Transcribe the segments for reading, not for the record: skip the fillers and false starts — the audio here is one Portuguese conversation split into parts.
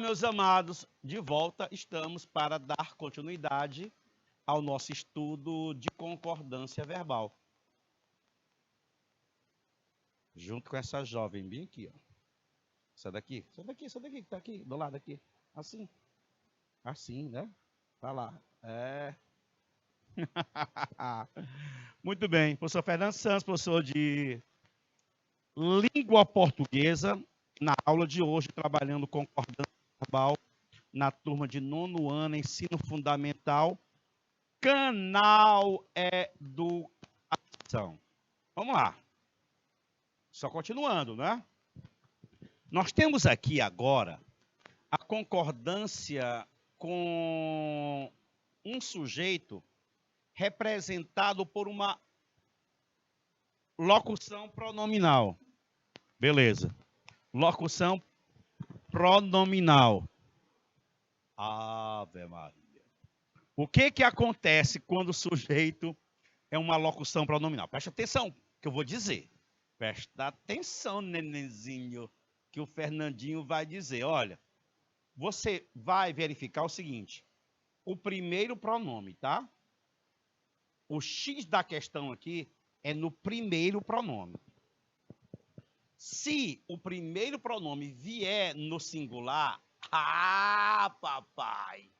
meus amados, de volta estamos para dar continuidade ao nosso estudo de concordância verbal. Junto com essa jovem bem aqui, ó. Essa daqui que tá aqui, do lado aqui. Assim. Assim, né? Tá lá. É. Muito bem. Professor Fernando Santos, professor de língua portuguesa, na aula de hoje, trabalhando concordância verbal na turma de 9º ano, ensino fundamental, canal Educação. Vamos lá. Só continuando, né? Nós temos aqui agora a concordância com um sujeito representado por uma locução pronominal. Beleza. Locução pronominal. Ave Maria. O que acontece quando o sujeito é uma locução pronominal? Presta atenção que eu vou dizer. Presta atenção, nenenzinho, que o Fernandinho vai dizer. Olha, você vai verificar o seguinte. O primeiro pronome, tá? O X da questão aqui é no primeiro pronome. Se o primeiro pronome vier no singular, papai,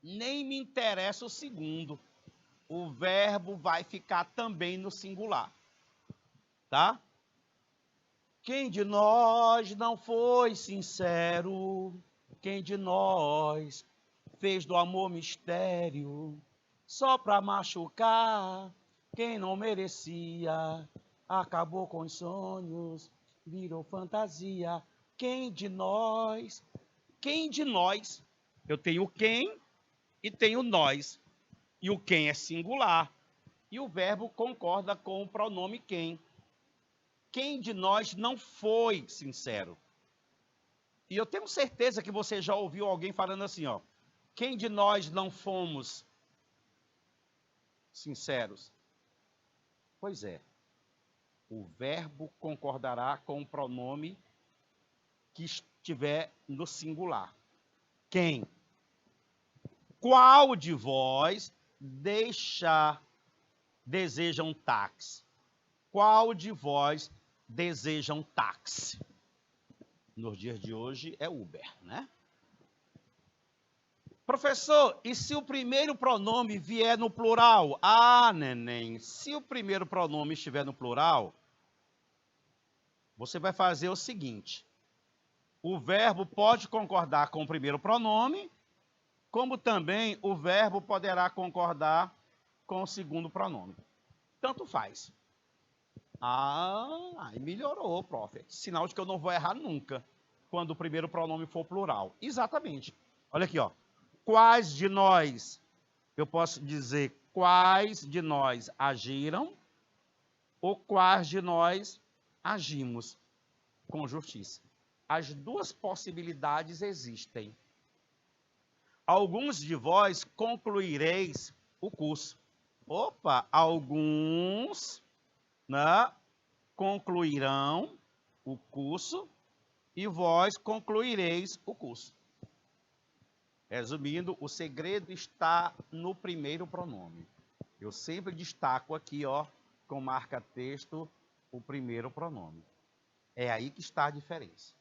nem me interessa o segundo. O verbo vai ficar também no singular. Tá? Quem de nós não foi sincero? Quem de nós fez do amor mistério? Só pra machucar quem não merecia. Acabou com os sonhos, virou fantasia. Quem de nós? Quem de nós? Eu tenho quem e tenho nós. E o quem é singular. E o verbo concorda com o pronome quem. Quem de nós não foi sincero? E eu tenho certeza que você já ouviu alguém falando assim, ó. Quem de nós não fomos sinceros? Pois é. O verbo concordará com o pronome que estiver no singular. Quem? Qual de vós deseja um táxi? Qual de vós deseja um táxi? Nos dias de hoje é Uber, né? Professor, e se o primeiro pronome vier no plural? Ah, neném, se o primeiro pronome estiver no plural, você vai fazer o seguinte. O verbo pode concordar com o primeiro pronome, como também o verbo poderá concordar com o segundo pronome. Tanto faz. Ah, aí melhorou, prof. Sinal de que eu não vou errar nunca quando o primeiro pronome for plural. Exatamente. Olha aqui, ó. Quais de nós, eu posso dizer quais de nós agiram ou quais de nós agimos com justiça. As duas possibilidades existem. Alguns de vós concluireis o curso. Opa, alguns, né, concluirão o curso e vós concluireis o curso. Resumindo, o segredo está no primeiro pronome. Eu sempre destaco aqui, ó, com marca-texto, o primeiro pronome. É aí que está a diferença.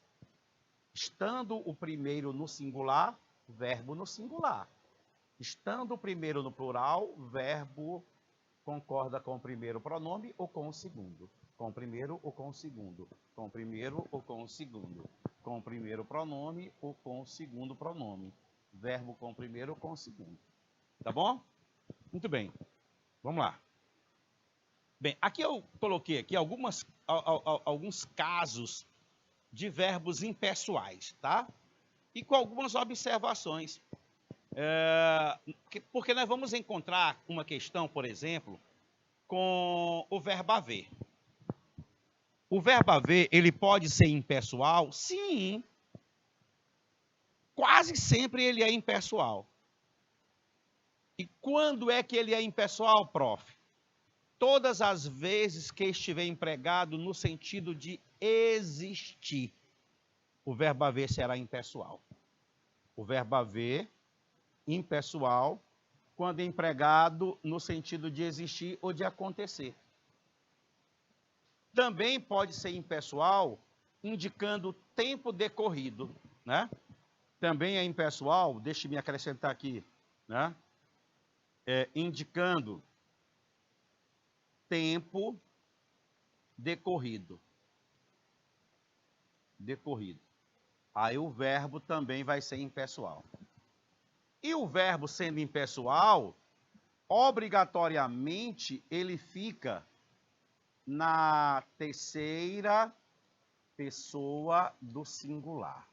Estando o primeiro no singular, verbo no singular. Estando o primeiro no plural, verbo concorda com o primeiro pronome ou com o segundo. Com o primeiro ou com o segundo. Com o primeiro ou com o segundo. Com o primeiro pronome ou com o segundo pronome. Verbo com o primeiro ou com o segundo. Tá bom? Muito bem. Vamos lá. Bem, aqui eu coloquei aqui alguns casos de verbos impessoais, tá? E com algumas observações. Porque nós vamos encontrar uma questão, por exemplo, com o verbo haver. O verbo haver, ele pode ser impessoal? Sim. Quase sempre ele é impessoal. E quando é que ele é impessoal, prof? Todas as vezes que estiver empregado no sentido de existir, o verbo haver será impessoal. O verbo haver, impessoal, quando empregado no sentido de existir ou de acontecer. Também pode ser impessoal, indicando tempo decorrido, né? Também é impessoal, deixe-me acrescentar aqui, né? Indicando tempo decorrido. Aí o verbo também vai ser impessoal. E o verbo sendo impessoal, obrigatoriamente ele fica na terceira pessoa do singular.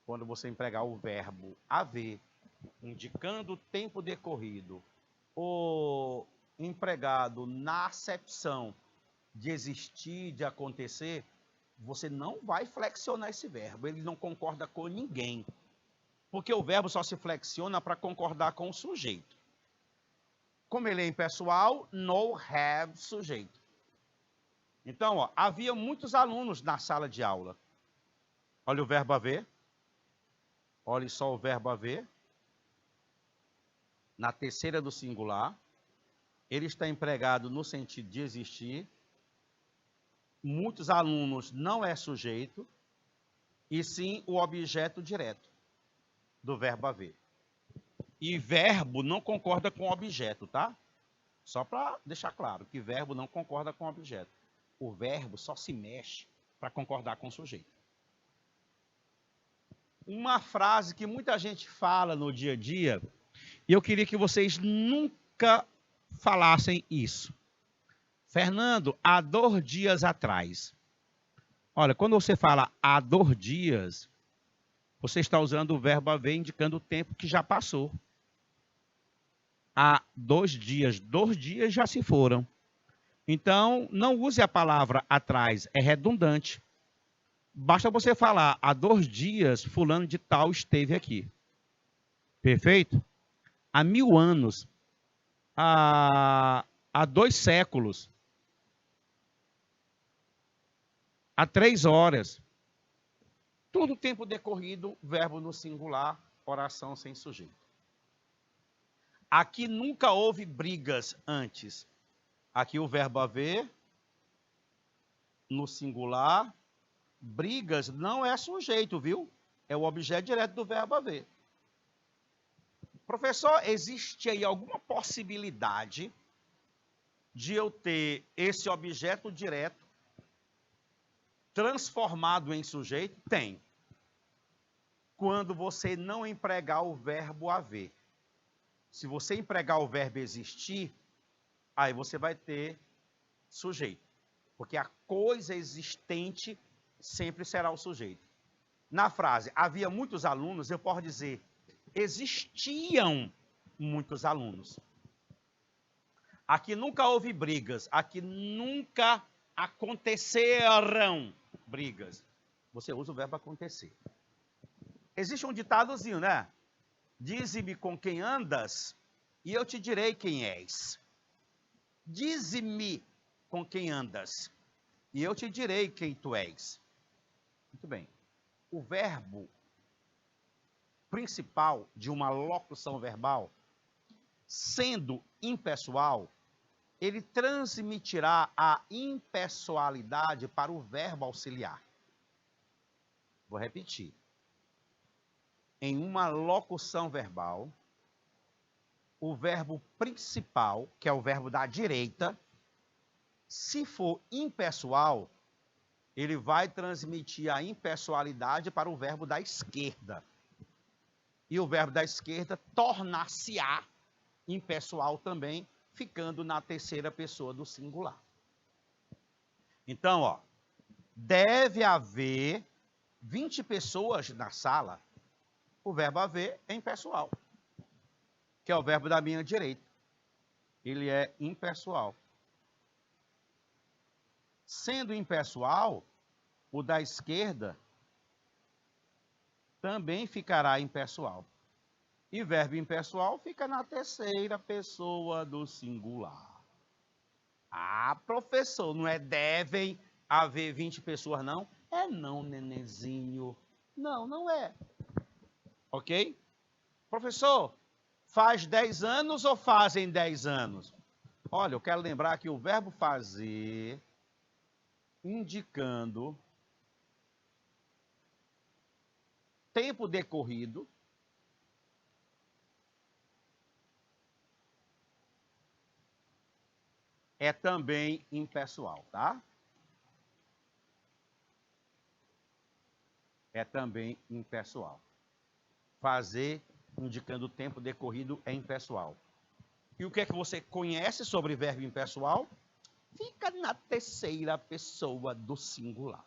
Quando você empregar o verbo haver, indicando o tempo decorrido, ou empregado na acepção de existir, de acontecer, você não vai flexionar esse verbo, ele não concorda com ninguém. Porque o verbo só se flexiona para concordar com o sujeito. Como ele é impessoal, no have sujeito. Então, ó, havia muitos alunos na sala de aula. Olha o verbo haver. Olhe só o verbo haver. Na terceira do singular. Ele está empregado no sentido de existir. Muitos alunos não é sujeito, e sim o objeto direto do verbo haver. E verbo não concorda com objeto, tá? Só para deixar claro que verbo não concorda com objeto. O verbo só se mexe para concordar com o sujeito. Uma frase que muita gente fala no dia a dia, e eu queria que vocês nunca falassem isso. Fernando, há 2 dias atrás. Olha, quando você fala há 2 dias, você está usando o verbo haver indicando o tempo que já passou. Há 2 dias. 2 dias já se foram. Então, não use a palavra atrás, é redundante. Basta você falar, há 2 dias, fulano de tal esteve aqui. Perfeito? Há 1000 anos, há 2 séculos, há 3 horas. Tudo tempo decorrido, verbo no singular, oração sem sujeito. Aqui nunca houve brigas antes. Aqui o verbo haver, no singular, brigas não é sujeito, viu? É o objeto direto do verbo haver. Professor, existe aí alguma possibilidade de eu ter esse objeto direto transformado em sujeito? Tem. Quando você não empregar o verbo haver. Se você empregar o verbo existir, aí você vai ter sujeito. Porque a coisa existente sempre será o sujeito. Na frase, havia muitos alunos, eu posso dizer, existiam muitos alunos. Aqui nunca houve brigas, aqui nunca aconteceram brigas. Você usa o verbo acontecer. Existe um ditadozinho, né? Dize-me com quem andas e eu te direi quem és. Dize-me com quem andas e eu te direi quem tu és. Muito bem. O verbo principal de uma locução verbal, sendo impessoal, ele transmitirá a impessoalidade para o verbo auxiliar. Vou repetir. Em uma locução verbal, o verbo principal, que é o verbo da direita, se for impessoal, ele vai transmitir a impessoalidade para o verbo da esquerda. E o verbo da esquerda tornar-se-á impessoal também, ficando na terceira pessoa do singular. Então, ó, deve haver 20 pessoas na sala. O verbo haver é impessoal, que é o verbo da minha direita. Ele é impessoal. Sendo impessoal, o da esquerda também ficará impessoal. E verbo impessoal fica na terceira pessoa do singular. Ah, professor, não é devem haver 20 pessoas, não? É não, nenenzinho. Não, não é. Ok? Professor, faz 10 anos ou fazem 10 anos? Olha, eu quero lembrar que o verbo fazer, indicando tempo decorrido, é também impessoal, tá? É também impessoal. Fazer, indicando tempo decorrido, é impessoal. E o que é que você conhece sobre verbo impessoal? Fica na terceira pessoa do singular.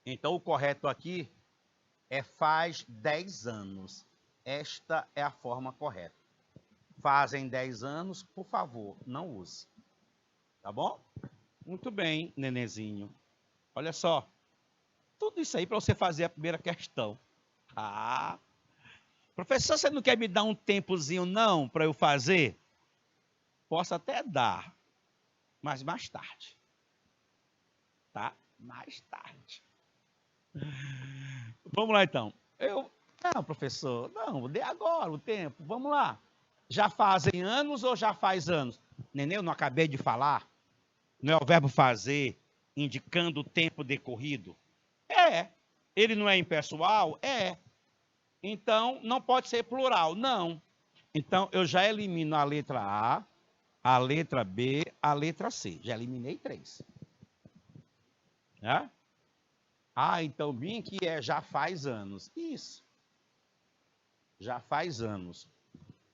Então, o correto aqui é faz 10 anos. Esta é a forma correta. Fazem 10 anos, por favor, não use. Tá bom? Muito bem, nenenzinho. Olha só. Tudo isso aí para você fazer a primeira questão. Ah, professor, você não quer me dar um tempozinho não para eu fazer? Posso até dar, mas mais tarde. Tá? Mais tarde. Vamos lá então. Não, professor, não, dê agora o tempo. Vamos lá. Já fazem anos ou já faz anos? Neném, eu não acabei de falar? Não é o verbo fazer indicando o tempo decorrido? É. Ele não é impessoal? É. Então, não pode ser plural? Não. Então, eu já elimino a letra a letra B, a letra C. Já eliminei 3. Né? Então bem que já faz anos. Isso. Já faz anos.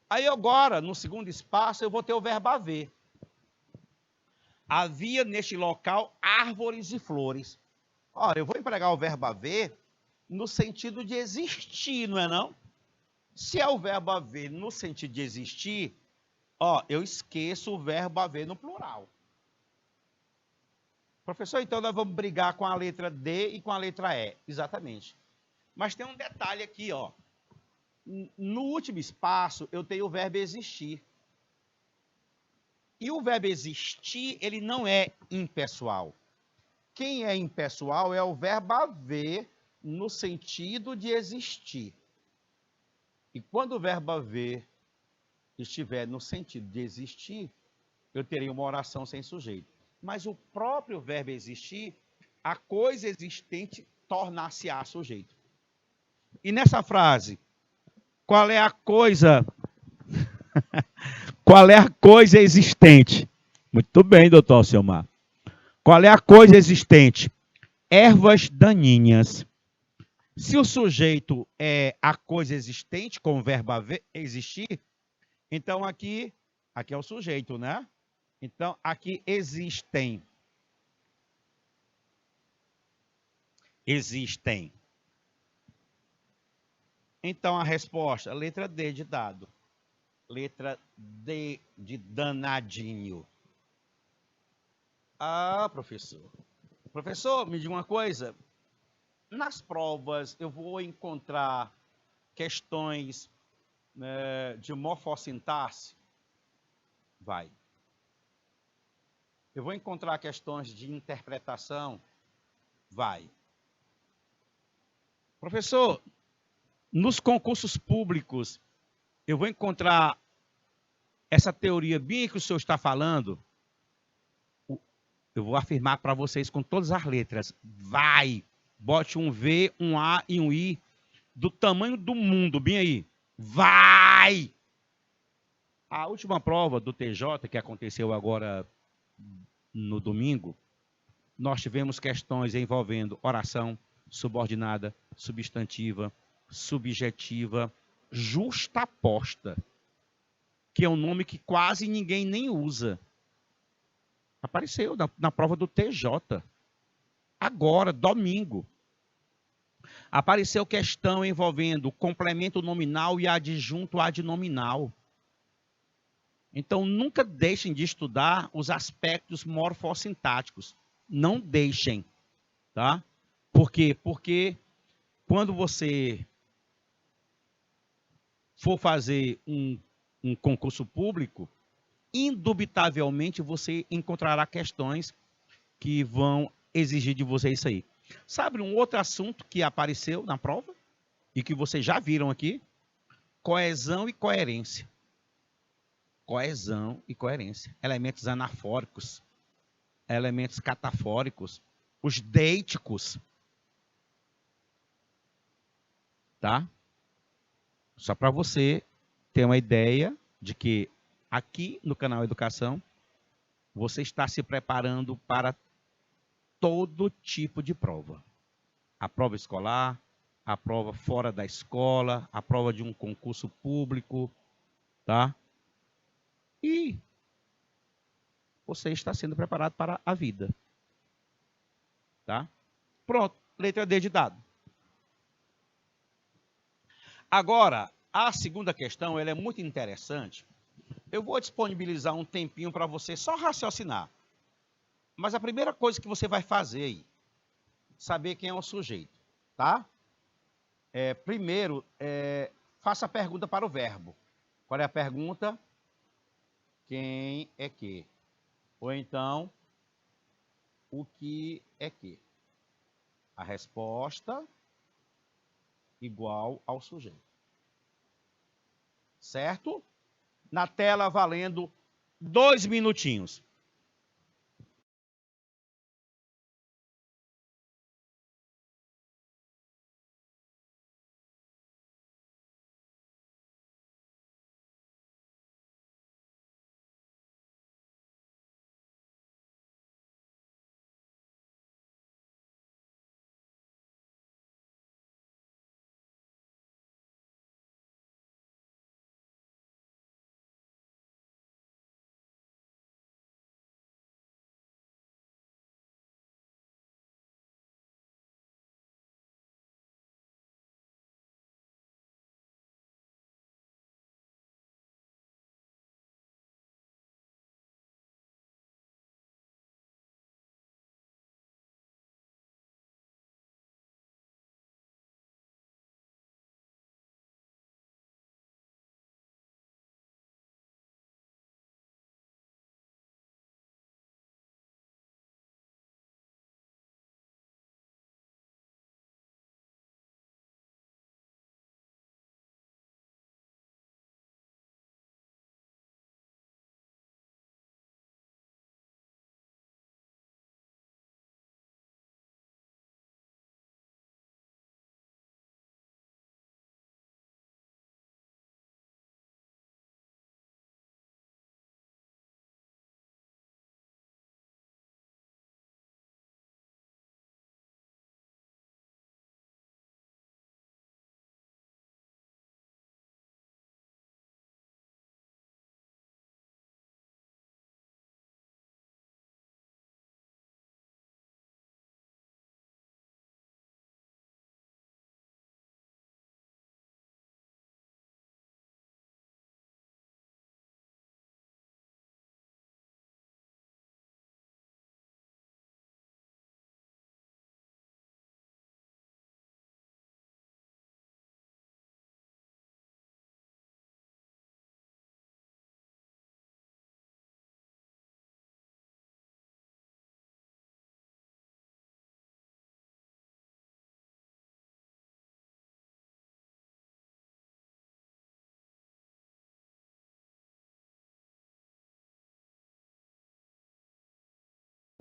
Aí agora, no segundo espaço, eu vou ter o verbo haver. Havia neste local árvores e flores. Ora, eu vou empregar o verbo haver no sentido de existir, não é não? Se é o verbo haver no sentido de existir, eu esqueço o verbo haver no plural. Professor, então nós vamos brigar com a letra D e com a letra E. Exatamente. Mas tem um detalhe aqui, ó. No último espaço, eu tenho o verbo existir. E o verbo existir, ele não é impessoal. Quem é impessoal é o verbo haver no sentido de existir. E quando o verbo haver estiver no sentido de existir, eu terei uma oração sem sujeito. Mas o próprio verbo existir, a coisa existente tornar-se-á sujeito. E nessa frase, qual é a coisa? Qual é a coisa existente? Muito bem, doutor Alcemar. Qual é a coisa existente? Ervas daninhas. Se o sujeito é a coisa existente, com o verbo haver, existir, então aqui é o sujeito, né? Então, aqui existem. Existem. Então, a resposta, letra D de dado. Letra D de danadinho. Professor. Professor, me diga uma coisa. Nas provas, eu vou encontrar questões de morfossintaxe? Vai. Eu vou encontrar questões de interpretação? Vai. Professor, nos concursos públicos, eu vou encontrar essa teoria bem que o senhor está falando? Eu vou afirmar para vocês com todas as letras. Vai. Bote um V, um A e um I do tamanho do mundo, bem aí. Vai! A última prova do TJ, que aconteceu agora no domingo, nós tivemos questões envolvendo oração, subordinada, substantiva, subjetiva, justaposta, que é um nome que quase ninguém nem usa. Apareceu na prova do TJ. Agora, domingo. Apareceu questão envolvendo complemento nominal e adjunto adnominal. Então, nunca deixem de estudar os aspectos morfossintáticos. Não deixem, tá? Por quê? Porque quando você for fazer um concurso público, indubitavelmente você encontrará questões que vão exigir de você isso aí. Sabe um outro assunto que apareceu na prova? e que vocês já viram aqui, coesão e coerência. Coesão e coerência. Elementos anafóricos, elementos catafóricos, os deíticos. Tá? Só para você ter uma ideia de que aqui no canal Educação, você está se preparando para todo tipo de prova. A prova escolar, a prova fora da escola, a prova de um concurso público, tá? E você está sendo preparado para a vida, tá? Pronto, letra D de dado. Agora, a segunda questão, ela é muito interessante. Eu vou disponibilizar um tempinho para você só raciocinar. Mas a primeira coisa que você vai fazer aí, saber quem é o sujeito, tá? Primeiro, faça a pergunta para o verbo. Qual é a pergunta? Quem é que? Ou então, o que é que? A resposta igual ao sujeito. Certo? Na tela valendo 2 minutinhos.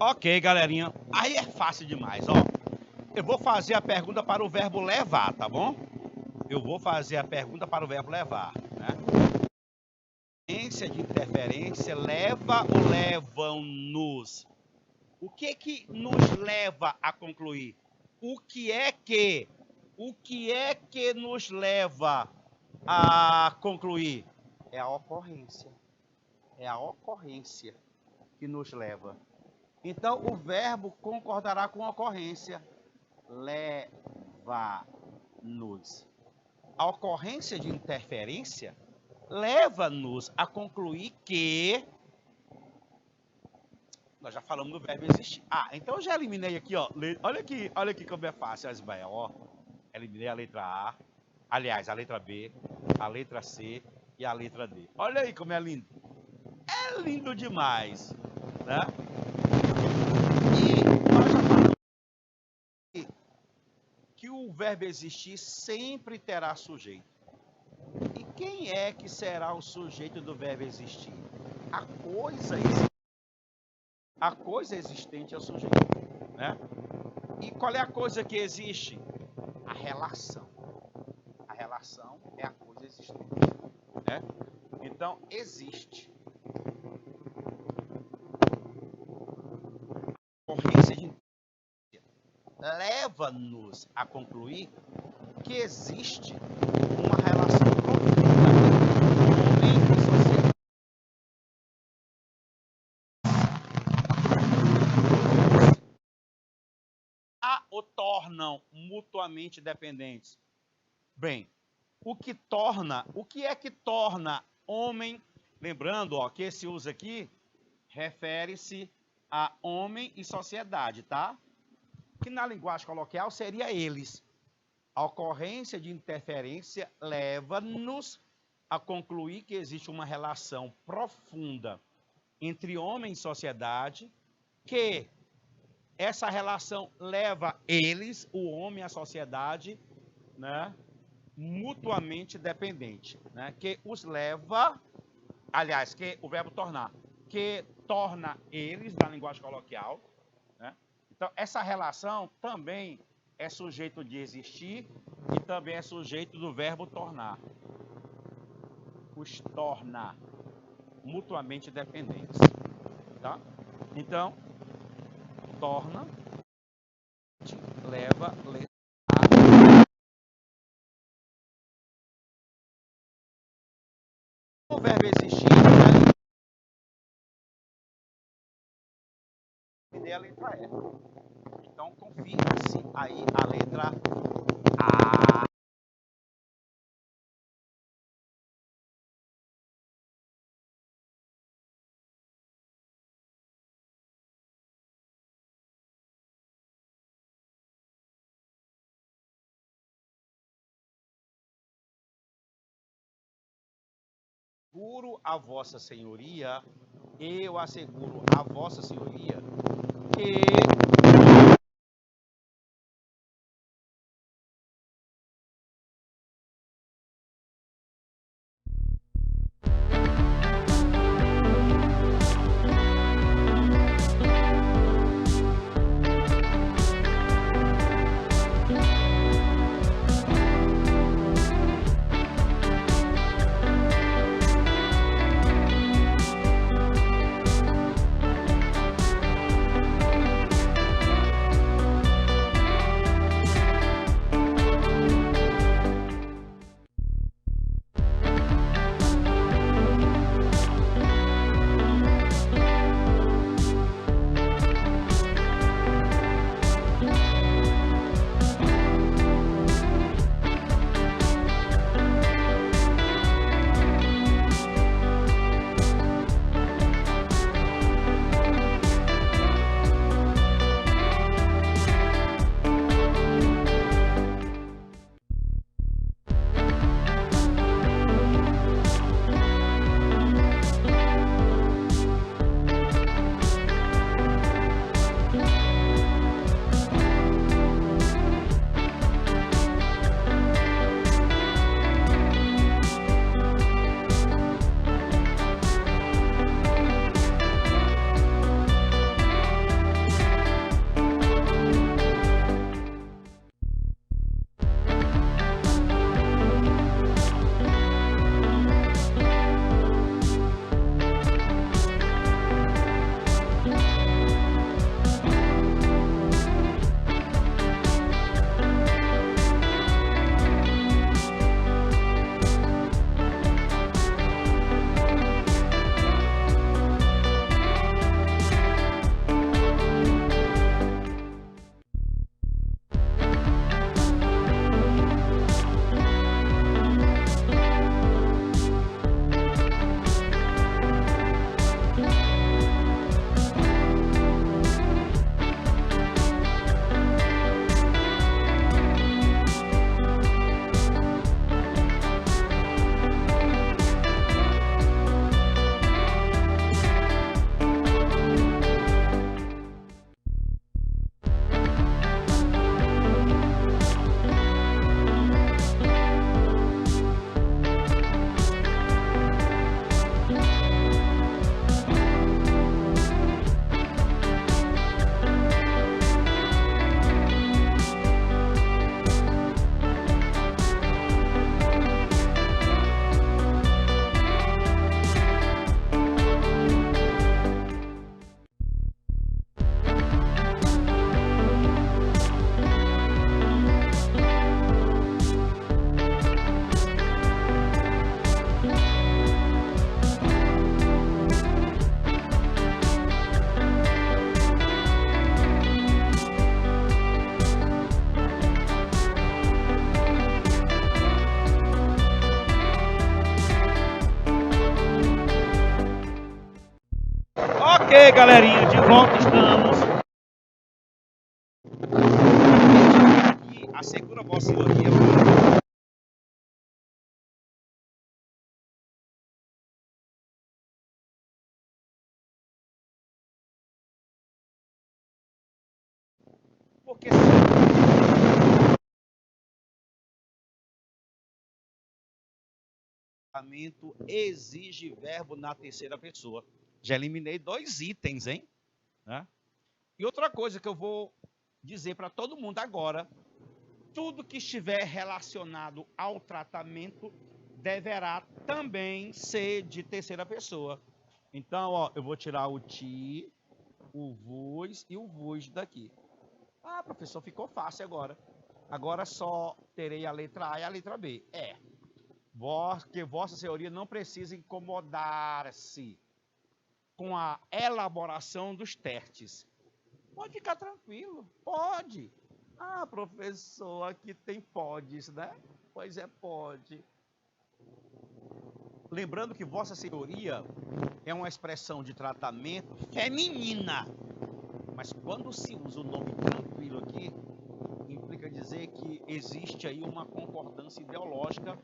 Ok, galerinha. Aí é fácil demais, ó. Eu vou fazer a pergunta para o verbo levar, tá bom? Eu vou fazer a pergunta para o verbo levar, né? De interferência leva ou levam-nos? O que nos leva a concluir? O que é que nos leva a concluir? É a ocorrência. É a ocorrência que nos leva. Então, o verbo concordará com a ocorrência. Leva-nos. A ocorrência de interferência leva-nos a concluir que... Nós já falamos do verbo existir. Então eu já eliminei aqui, ó. Olha aqui como é fácil, Asbael, ó. Eliminei a letra A, aliás, a letra B, a letra C e a letra D. Olha aí como é lindo. É lindo demais, né? E nós já falamos que o verbo existir sempre terá sujeito. E quem é que será o sujeito do verbo existir? A coisa existente é o sujeito, né? E qual é a coisa que existe? A relação. A relação é a coisa existente, né? Então, existe. A ocorrência de leva-nos a concluir que existe uma relação profunda entre homem e sociedade. O tornam mutuamente dependentes. Bem, o que é que torna homem, lembrando, ó, que esse uso aqui refere-se a homem e sociedade, tá? Que na linguagem coloquial seria eles. A ocorrência de interferência leva-nos a concluir que existe uma relação profunda entre homem e sociedade, que essa relação leva eles, o homem e a sociedade, né, mutuamente dependente, né, que os leva, aliás, que o verbo tornar, que torna eles, na linguagem coloquial, né? Então, essa relação também é sujeito de existir e também é sujeito do verbo tornar. Os torna mutuamente dependentes, tá? Então, torna, leva, a. O verbo existir é a letra E. Então, confirma-se aí a letra A. Asseguro a Vossa Senhoria, eu asseguro a Vossa Senhoria que Ok, galerinha, de volta estamos. Aqui, assegura a vossa senhoria. Porque exige verbo na terceira pessoa. Já eliminei 2 itens, hein? Né? E outra coisa que eu vou dizer para todo mundo agora: tudo que estiver relacionado ao tratamento deverá também ser de terceira pessoa. Então, ó, eu vou tirar o ti, o vos e o vos daqui. Ah, professor, ficou fácil agora. Agora só terei a letra A e a letra B. Que vossa senhoria não precisa incomodar-se com a elaboração dos testes. Pode ficar tranquilo, pode. Ah, professor, aqui tem podes, né? Pois é, pode. Lembrando que vossa senhoria é uma expressão de tratamento feminina. Mas quando se usa o nome tranquilo aqui, implica dizer que existe aí uma concordância ideológica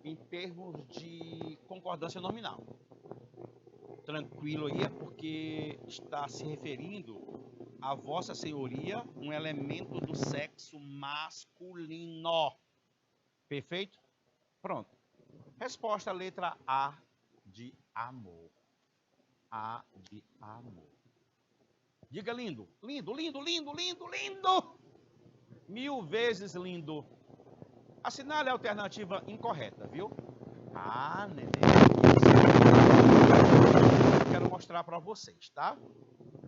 em termos de concordância nominal. Tranquilo aí é porque está se referindo a vossa senhoria, um elemento do sexo masculino. Perfeito? Pronto. Resposta, letra A de amor. A de amor. Diga lindo. Lindo, lindo, lindo, lindo, lindo. 1000 vezes lindo. Assinale a alternativa incorreta, viu? Ah, neném. Quero mostrar para vocês, tá?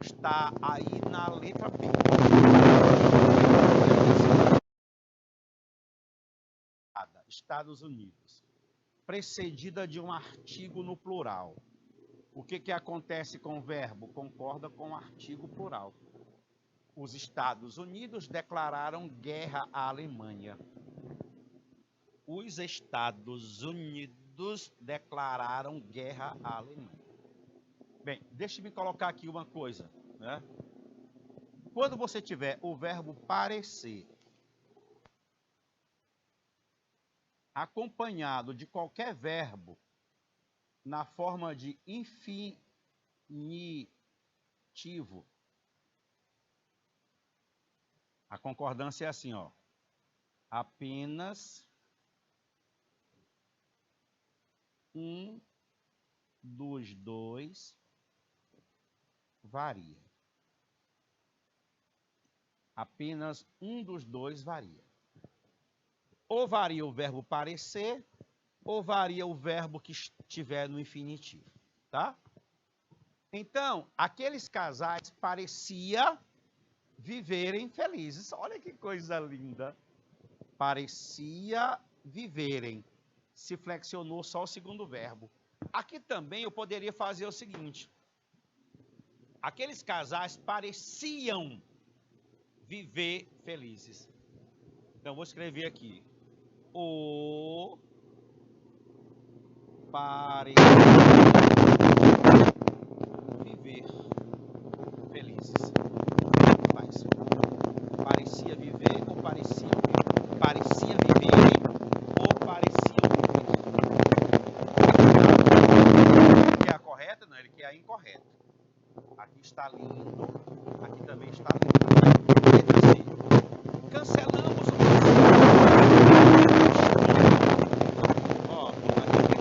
Está aí na letra B. Estados Unidos. Precedida de um artigo no plural. O que acontece com o verbo? Concorda com o artigo plural. Os Estados Unidos declararam guerra à Alemanha. Os Estados Unidos declararam guerra à Alemanha. Bem, deixe-me colocar aqui uma coisa, né? Quando você tiver o verbo parecer acompanhado de qualquer verbo na forma de infinitivo, a concordância é assim, ó. Apenas um dos dois varia. Apenas um dos dois varia. Ou varia o verbo parecer, ou varia o verbo que estiver no infinitivo, tá? Então, aqueles casais parecia viverem felizes. Olha que coisa linda. Parecia viverem. Se flexionou só o segundo verbo. Aqui também eu poderia fazer o seguinte. Aqueles casais pareciam viver felizes. Então, vou escrever aqui. O parecia viver felizes. Mas, parecia viver ou pareciam viver? Parecia viver ou pareciam viver? Ele quer a correta? Não, ele quer a incorreta. Aqui está lindo, aqui também está lindo. Quer dizer, cancelamos o ó, aqui tem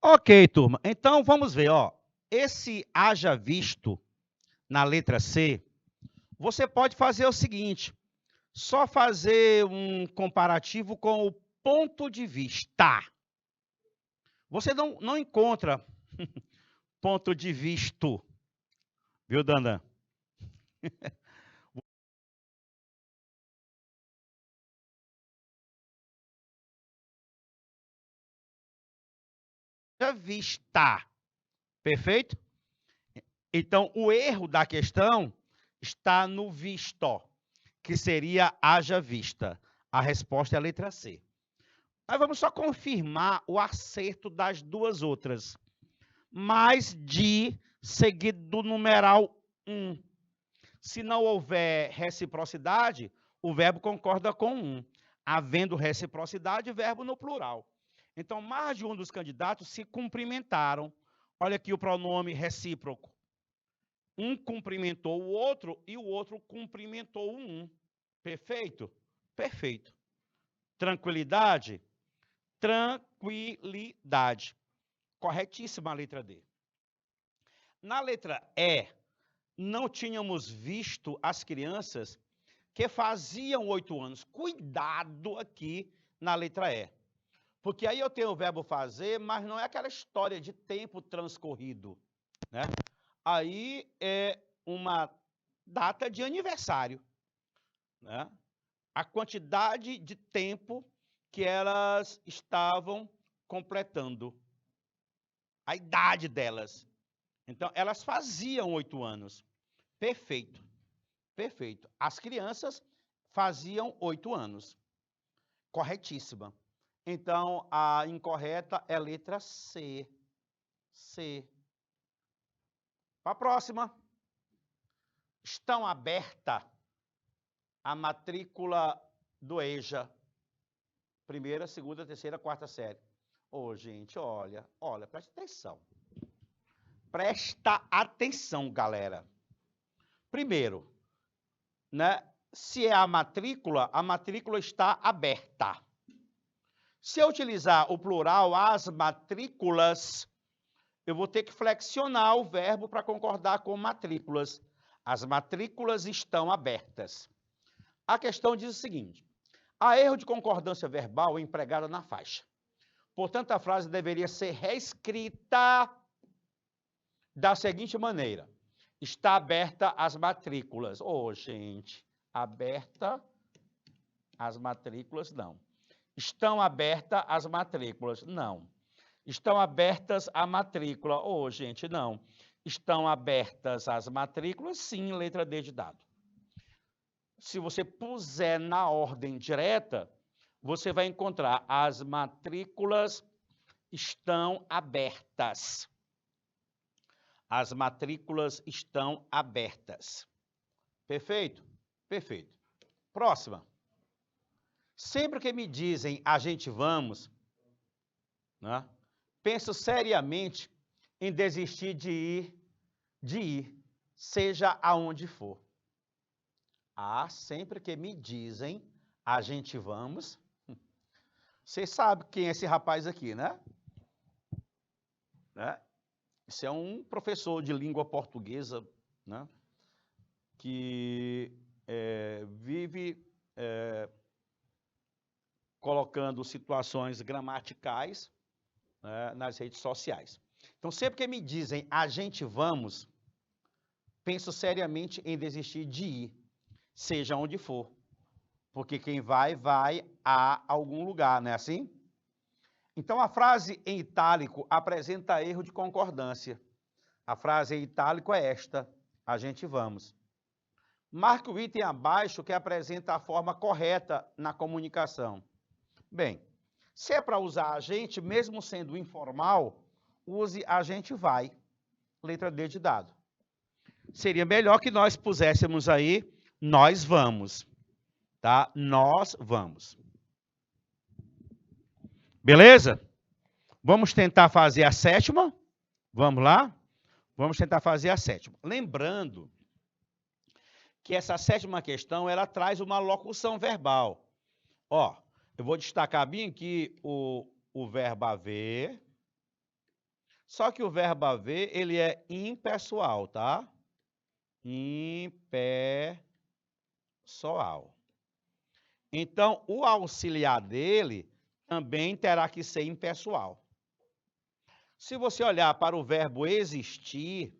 Ok, turma. Então, vamos ver, ó. Esse haja visto na letra C, você pode fazer o seguinte, só fazer um comparativo com o ponto de vista. Você não encontra ponto de visto, viu, Dandan? Haja vista, perfeito? Então, o erro da questão está no visto, que seria haja vista. A resposta é a letra C. Mas vamos só confirmar o acerto das duas outras. Mais de seguido do numeral 1. Se não houver reciprocidade, o verbo concorda com 1. Havendo reciprocidade, verbo no plural. Então, mais de um dos candidatos se cumprimentaram. Olha aqui o pronome recíproco. Um cumprimentou o outro e o outro cumprimentou um. Perfeito? Perfeito. Tranquilidade? Tranquilidade. Corretíssima a letra D. Na letra E, não tínhamos visto as crianças que faziam 8 anos. Cuidado aqui na letra E. Porque aí eu tenho o verbo fazer, mas não é aquela história de tempo transcorrido, né? Aí é uma data de aniversário, né? A quantidade de tempo que elas estavam completando, a idade delas. Então, elas faziam 8 anos. Perfeito, perfeito. As crianças faziam 8 anos. Corretíssima. Então, a incorreta é a letra C. C. Para a próxima. Estão aberta a matrícula do EJA. Primeira, segunda, terceira, quarta série. Ô, gente, olha, presta atenção. Presta atenção, galera. Primeiro, né? Se é a matrícula está aberta. Se eu utilizar o plural, as matrículas, eu vou ter que flexionar o verbo para concordar com matrículas. As matrículas estão abertas. A questão diz o seguinte: há erro de concordância verbal empregada na faixa. Portanto, a frase deveria ser reescrita da seguinte maneira: está aberta as matrículas. Ô, gente, aberta as matrículas, não. Estão abertas as matrículas, não. Estão abertas a matrícula. Ô, gente, não. Estão abertas as matrículas, sim, letra D de dado. Se você puser na ordem direta, você vai encontrar as matrículas estão abertas. As matrículas estão abertas. Perfeito? Perfeito. Próxima. Sempre que me dizem a gente vamos, né, penso seriamente em desistir de ir, seja aonde for. Ah, sempre que me dizem a gente vamos. Vocês sabem quem é esse rapaz aqui, né? Esse é um professor de língua portuguesa, né? Que vive colocando situações gramaticais, né, nas redes sociais. Então, sempre que me dizem a gente vamos, penso seriamente em desistir de ir, seja onde for. Porque quem vai a algum lugar, não é assim? Então, a frase em itálico apresenta erro de concordância. A frase em itálico é esta: a gente vamos. Marque o item abaixo que apresenta a forma correta na comunicação. Bem, se é para usar a gente, mesmo sendo informal, use a gente vai. Letra D de dado. Seria melhor que nós puséssemos aí nós vamos. Tá? Nós vamos. Beleza? Vamos tentar fazer a sétima? Vamos lá? Vamos tentar fazer a sétima. Lembrando que essa sétima questão, ela traz uma locução verbal. Ó, eu vou destacar bem aqui o verbo haver, Só que o verbo haver, ele é impessoal, tá? Impessoal. Então, o auxiliar dele também terá que ser impessoal. Se você olhar para o verbo existir,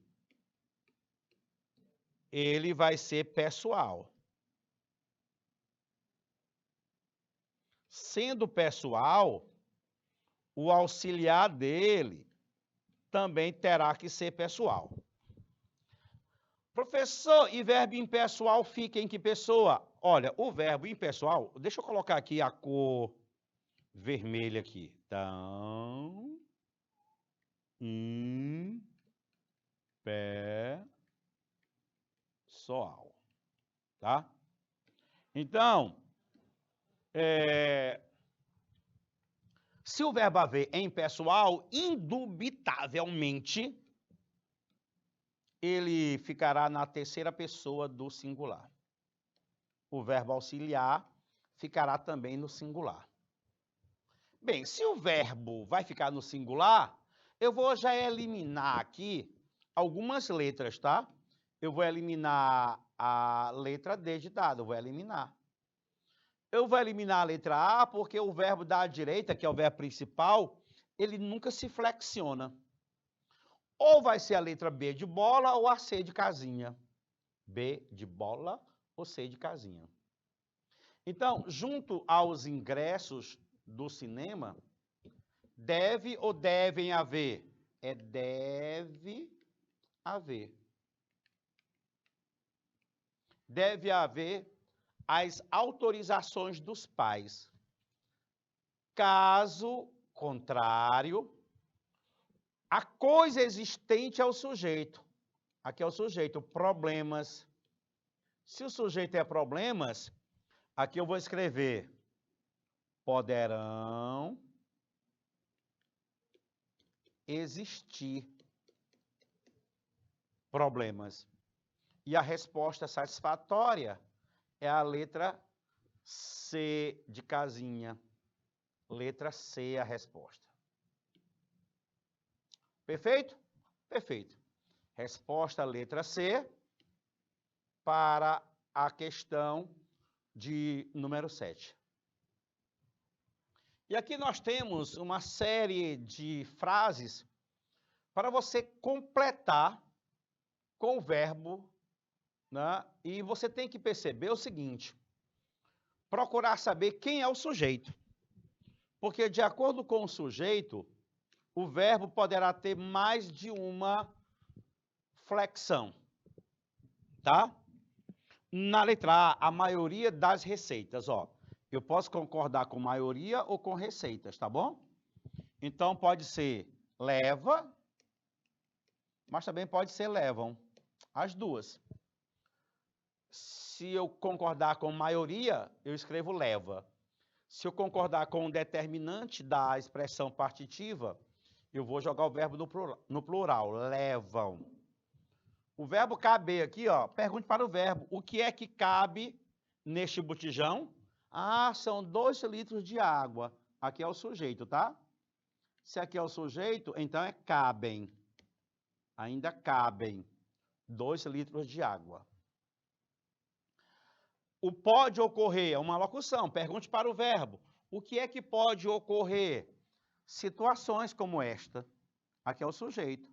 ele vai ser pessoal. Sendo pessoal, o auxiliar dele também terá que ser pessoal. Professor, e verbo impessoal fica em que pessoa? Olha, o verbo impessoal, deixa eu colocar aqui a cor vermelha aqui. Então, impessoal, tá? Então, se o verbo haver é impessoal, indubitavelmente, ele ficará na terceira pessoa do singular. O verbo auxiliar ficará também no singular. Bem, se o verbo vai ficar no singular, eu vou já eliminar aqui algumas letras, tá? Eu vou eliminar a letra D de dado, eu vou eliminar. Eu vou eliminar a letra A porque o verbo da direita, que é o verbo principal, ele nunca se flexiona. Ou vai ser a letra B de bola ou a C de casinha. B de bola ou C de casinha. Então, junto aos ingressos do cinema, deve ou devem haver? É deve haver. Deve haver as autorizações dos pais. Caso contrário, a coisa existente é o sujeito. Aqui é o sujeito, problemas. Se o sujeito é problemas, aqui eu vou escrever poderão existir problemas. E a resposta satisfatória é a letra C de casinha. Letra C é a resposta. Perfeito? Perfeito. Resposta letra C para a questão de número 7. E aqui nós temos uma série de frases para você completar com o verbo, né? E você tem que perceber o seguinte, procurar saber quem é o sujeito. Porque de acordo com o sujeito, o verbo poderá ter mais de uma flexão, tá? Na letra A, a maioria das receitas, ó. Eu posso concordar com maioria ou com receitas, tá bom? Então, pode ser leva, mas também pode ser levam, as duas. Se eu concordar com maioria, eu escrevo leva. Se eu concordar com o determinante da expressão partitiva, eu vou jogar o verbo no plural, levam. O verbo caber aqui, ó, pergunte para o verbo, o que é que cabe neste botijão? Ah, são 2 litros de água. Aqui é o sujeito, tá? Se aqui é o sujeito, então é cabem. Ainda cabem 2 litros de água. O pode ocorrer é uma locução. Pergunte para o verbo. O que é que pode ocorrer? Situações como esta. Aqui é o sujeito.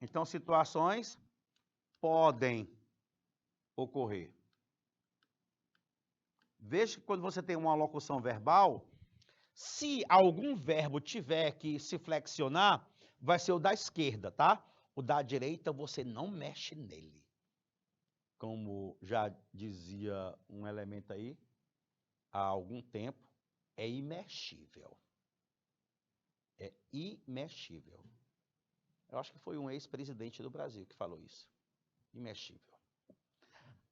Então, situações podem ocorrer. Veja que quando você tem uma locução verbal, se algum verbo tiver que se flexionar, vai ser o da esquerda, tá? O da direita você não mexe nele. Como já dizia um elemento aí, há algum tempo, é imexível. É imexível. Eu acho que foi um ex-presidente do Brasil que falou isso. Imexível.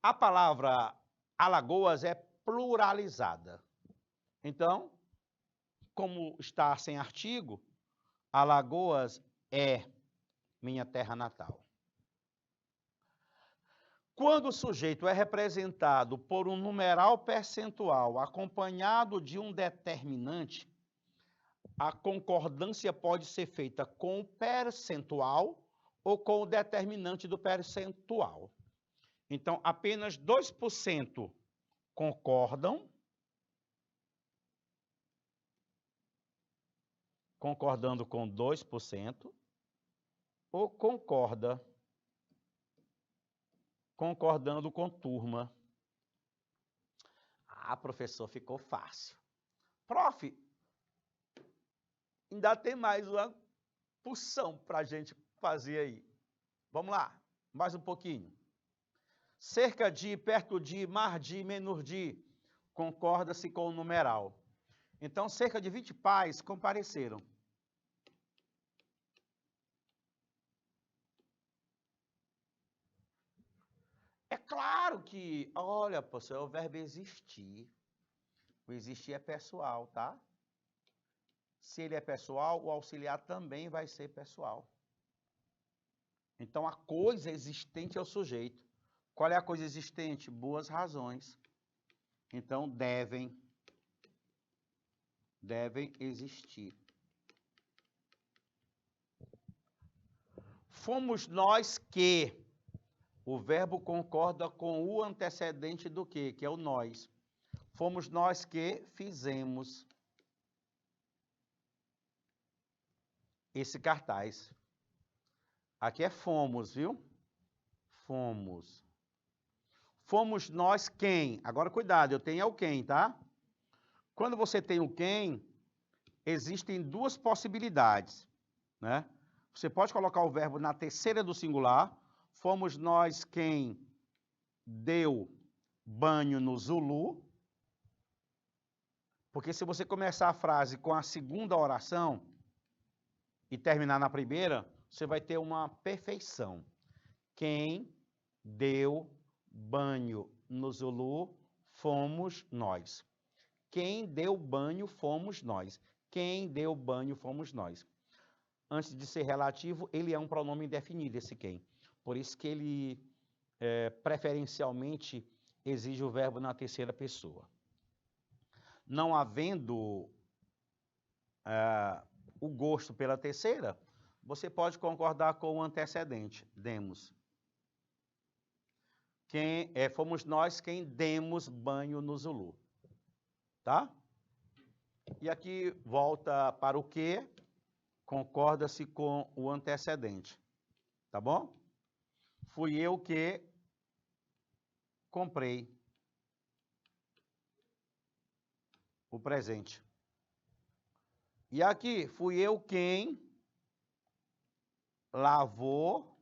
A palavra Alagoas é pluralizada. Então, como está sem artigo, Alagoas é minha terra natal. Quando o sujeito é representado por um numeral percentual acompanhado de um determinante, a concordância pode ser feita com o percentual ou com o determinante do percentual. Então, apenas 2% concordam, concordando com 2%, ou concordando com turma. Ah, professor, ficou fácil. Prof, ainda tem mais uma porção para a gente fazer aí. Vamos lá, mais um pouquinho. Cerca de, perto de, mais de, menos de, concorda-se com o numeral. Então, cerca de 20 pais compareceram. É claro que, olha, professor, é o verbo existir. O existir é pessoal, tá? Se ele é pessoal, o auxiliar também vai ser pessoal. Então, a coisa existente é o sujeito. Qual é a coisa existente? Boas razões. Então, devem existir. Fomos nós que. O verbo concorda com o antecedente do quê? Que é o nós. Fomos nós que fizemos esse cartaz. Aqui é fomos, viu? Fomos. Fomos nós quem? Agora, cuidado, eu tenho é o quem, tá? Quando você tem o quem, existem duas possibilidades, né? Você pode colocar o verbo na terceira do singular. Fomos nós quem deu banho no Zulu. Porque se você começar a frase com a segunda oração e terminar na primeira, você vai ter uma perfeição. Quem deu banho no Zulu fomos nós. Quem deu banho fomos nós. Quem deu banho fomos nós. Antes de ser relativo, ele é um pronome indefinido, esse quem. Por isso que ele, preferencialmente, exige o verbo na terceira pessoa. Não havendo o gosto pela terceira, você pode concordar com o antecedente, demos. Fomos nós quem demos banho no Zulu. Tá? E aqui volta para o que? Concorda-se com o antecedente. Tá bom? Fui eu que comprei o presente. E aqui, fui eu quem lavou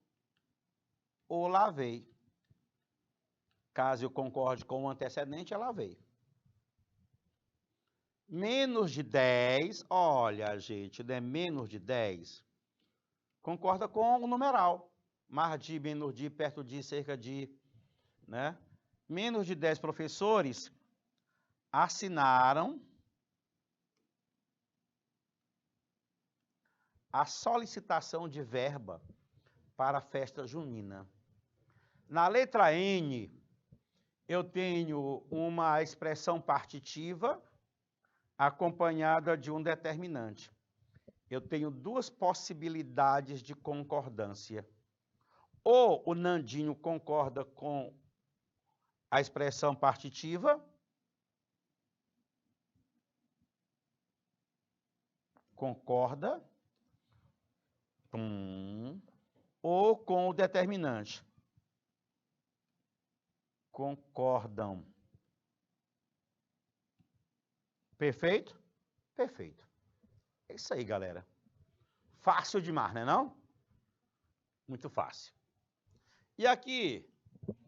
ou lavei. Caso eu concorde com o antecedente, é lavei. Menos de 10, olha, gente, né? Menos de 10, concorda com o numeral. Mais de, menos de, perto de, cerca de, né? Menos de 10 professores assinaram a solicitação de verba para a festa junina. Na letra N, eu tenho uma expressão partitiva acompanhada de um determinante. Eu tenho duas possibilidades de concordância. Ou o Nandinho concorda com a expressão partitiva, concorda, ou com o determinante, concordam. Perfeito? Perfeito. É isso aí, galera. Fácil demais, não é não? Muito fácil. E aqui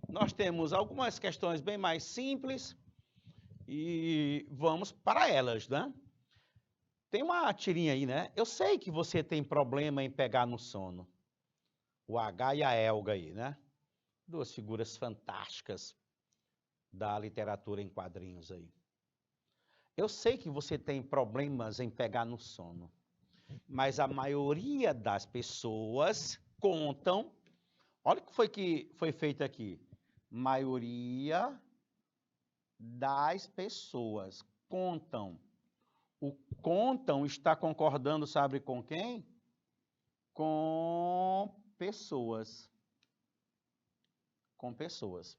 nós temos algumas questões bem mais simples e vamos para elas, né? Tem uma tirinha aí, né? Eu sei que você tem problema em pegar no sono. O H e a Elga aí, né? Duas figuras fantásticas da literatura em quadrinhos aí. Eu sei que você tem problemas em pegar no sono, mas a maioria das pessoas contam. Olha o que foi feito aqui. Maioria das pessoas contam O contam está concordando, sabe com quem? Com pessoas. Com pessoas.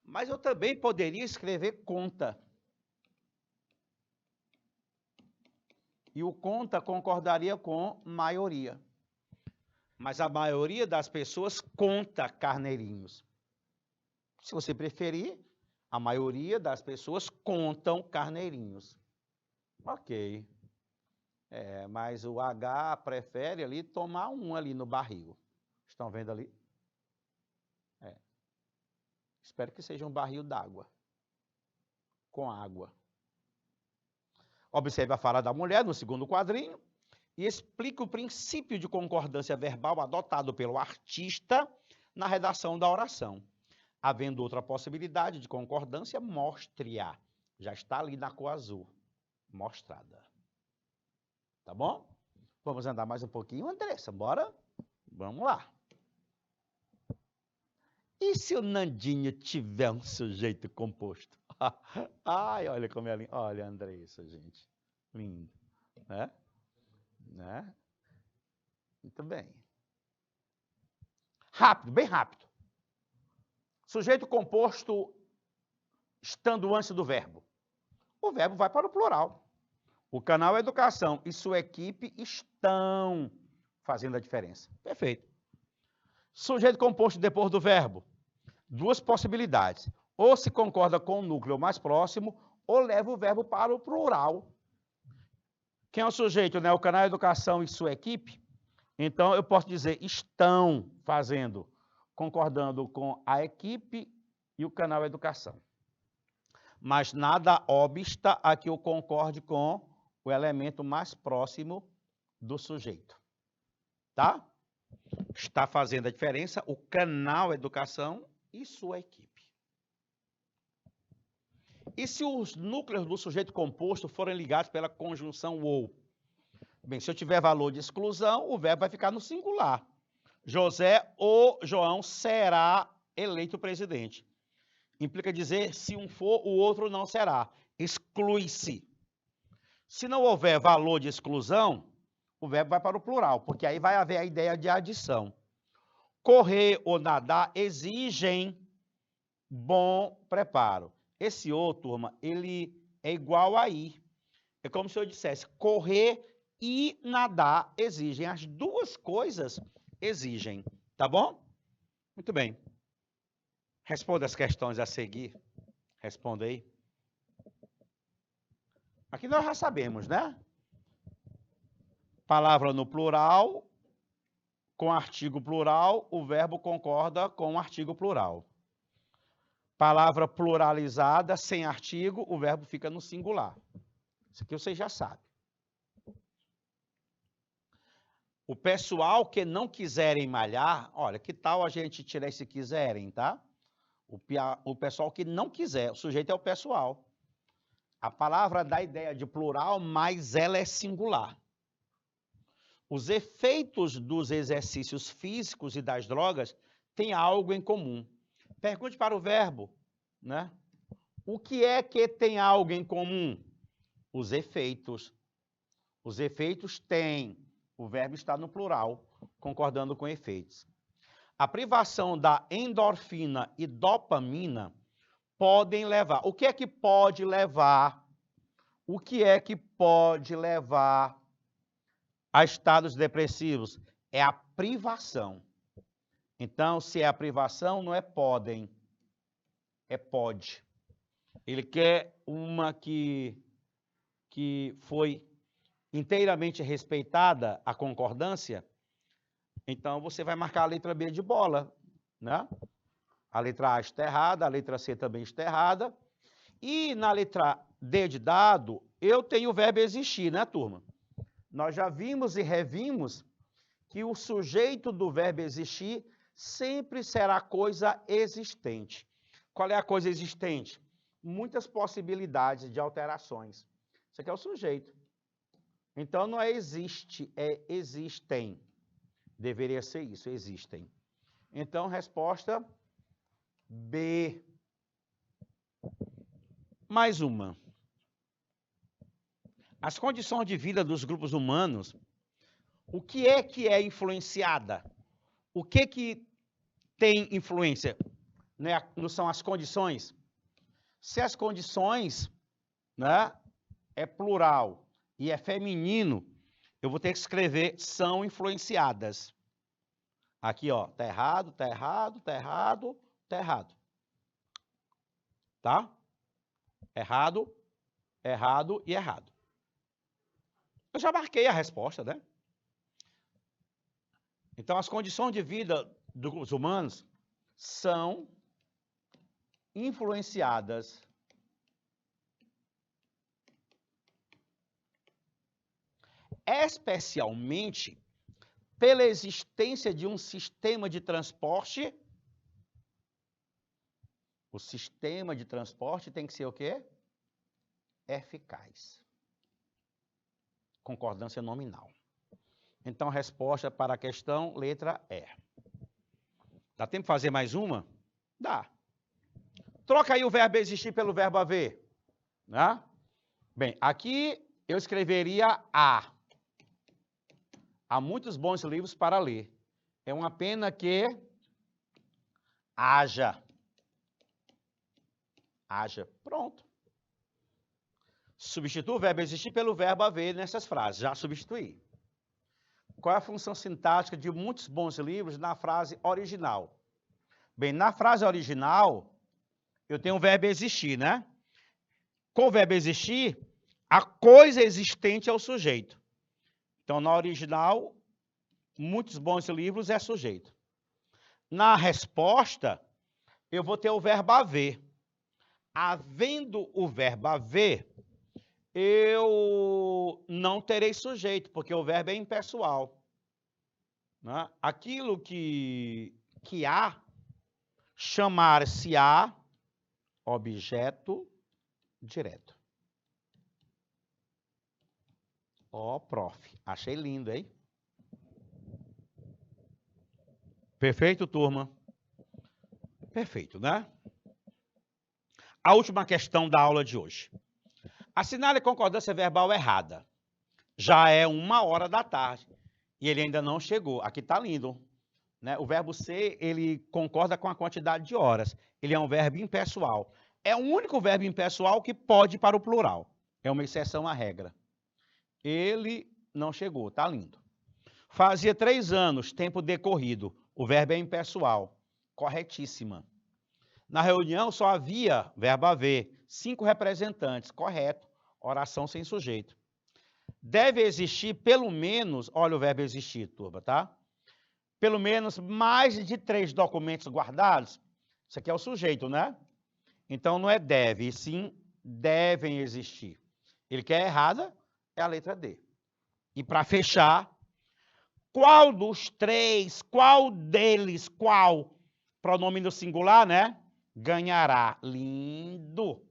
Mas eu também poderia escrever conta. E o conta concordaria com maioria. Mas a maioria das pessoas conta carneirinhos. Se você preferir, a maioria das pessoas contam carneirinhos. Ok. Mas o H prefere ali tomar um ali no barril. Estão vendo ali? Espero que seja um barril d'água. Com água. Observe a fala da mulher no segundo quadrinho e explique o princípio de concordância verbal adotado pelo artista na redação da oração. Havendo outra possibilidade de concordância, mostre-a. Já está ali na cor azul. Mostrada. Tá bom? Vamos andar mais um pouquinho, Andressa, bora? Vamos lá. E se o Nandinho tiver um sujeito composto? Ai, olha como é lindo. Olha a Andressa, gente. Lindo. Né? Muito bem. Rápido, bem rápido. Sujeito composto estando antes do verbo. O verbo vai para o plural. O canal Educação e sua equipe estão fazendo a diferença. Perfeito. Sujeito composto depois do verbo. Duas possibilidades. Ou se concorda com o núcleo mais próximo, ou leva o verbo para o plural. Quem é o sujeito, né? O canal Educação e sua equipe. Então, eu posso dizer estão fazendo, concordando com a equipe e o canal Educação. Mas nada obsta a que eu concorde com o elemento mais próximo do sujeito. Tá? Está fazendo a diferença o canal Educação e sua equipe. E se os núcleos do sujeito composto forem ligados pela conjunção ou? Bem, se eu tiver valor de exclusão, o verbo vai ficar no singular. José ou João será eleito presidente. Implica dizer, se um for, o outro não será. Exclui-se. Se não houver valor de exclusão, o verbo vai para o plural, porque aí vai haver a ideia de adição. Correr ou nadar exigem bom preparo. Esse ou, turma, ele é igual a ir. É como se eu dissesse, correr e nadar exigem. As duas coisas exigem. Tá bom? Muito bem. Responda as questões a seguir. Responda aí. Aqui nós já sabemos, né? Palavra no plural, com artigo plural, o verbo concorda com o artigo plural. Palavra pluralizada, sem artigo, o verbo fica no singular. Isso aqui você já sabe. O pessoal que não quiserem malhar, olha, que tal a gente tirar esse quiserem, tá? O pessoal que não quiser, o sujeito é o pessoal. A palavra dá ideia de plural, mas ela é singular. Os efeitos dos exercícios físicos e das drogas têm algo em comum. Pergunte para o verbo, né? O que é que tem algo em comum? Os efeitos. Os efeitos têm. O verbo está no plural, concordando com efeitos. A privação da endorfina e dopamina podem levar. O que é que pode levar? O que é que pode levar a estados depressivos? É a privação. Então, se é a privação, não é podem, é pode. Ele quer uma que foi inteiramente respeitada, a concordância, então você vai marcar a letra B de bola, né? A letra A está errada, a letra C também está errada. E na letra D de dado, eu tenho o verbo existir, né, turma? Nós já vimos e revimos que o sujeito do verbo existir sempre será coisa existente. Qual é a coisa existente? Muitas possibilidades de alterações. Isso aqui é o sujeito. Então, não é existe, é existem. Deveria ser isso, existem. Então, resposta B. Mais uma. As condições de vida dos grupos humanos, o que é influenciada? O que tem influência? Né? Não são as condições? Se as condições, né, é plural e é feminino, eu vou ter que escrever são influenciadas. Aqui, ó, tá errado, tá errado, tá errado, tá errado. Tá? Errado, errado e errado. Eu já marquei a resposta, né? Então, as condições de vida dos humanos são influenciadas especialmente pela existência de um sistema de transporte. O sistema de transporte tem que ser o quê? Eficaz. Concordância nominal. Então, resposta para a questão, letra E. Dá tempo de fazer mais uma? Dá. Troca aí o verbo existir pelo verbo haver. Né? Bem, aqui eu escreveria a. Há muitos bons livros para ler. É uma pena que haja. Haja. Pronto. Substitua o verbo existir pelo verbo haver nessas frases. Já substituí. Qual é a função sintática de muitos bons livros na frase original? Bem, na frase original, eu tenho o verbo existir, né? Com o verbo existir, a coisa existente é o sujeito. Então, na original, muitos bons livros é sujeito. Na resposta, eu vou ter o verbo haver. Havendo o verbo haver, eu não terei sujeito, porque o verbo é impessoal. Né? Aquilo que há, chamar-se-á objeto direto. Ó, prof, achei lindo, hein? Perfeito, turma? Perfeito, né? A última questão da aula de hoje. Assinale concordância verbal errada. Já é 1h da tarde e ele ainda não chegou. Aqui está lindo. Né? O verbo ser, ele concorda com a quantidade de horas. Ele é um verbo impessoal. É o único verbo impessoal que pode ir para o plural. É uma exceção à regra. Ele não chegou. Está lindo. Fazia 3 anos, tempo decorrido. O verbo é impessoal. Corretíssima. Na reunião só havia verbo haver. 5 representantes. Correto. Oração sem sujeito. Deve existir pelo menos, olha o verbo existir, turma, tá? Pelo menos mais de 3 documentos guardados. Isso aqui é o sujeito, né? Então não é deve, e sim devem existir. Ele quer errada, é a letra D. E para fechar, qual dos 3, qual deles, qual pronome no singular, né? Ganhará. Lindo.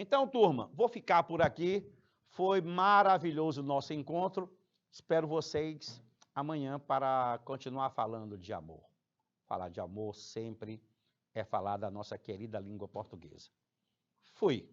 Então, turma, vou ficar por aqui. Foi maravilhoso o nosso encontro. Espero vocês amanhã para continuar falando de amor. Falar de amor sempre é falar da nossa querida língua portuguesa. Fui.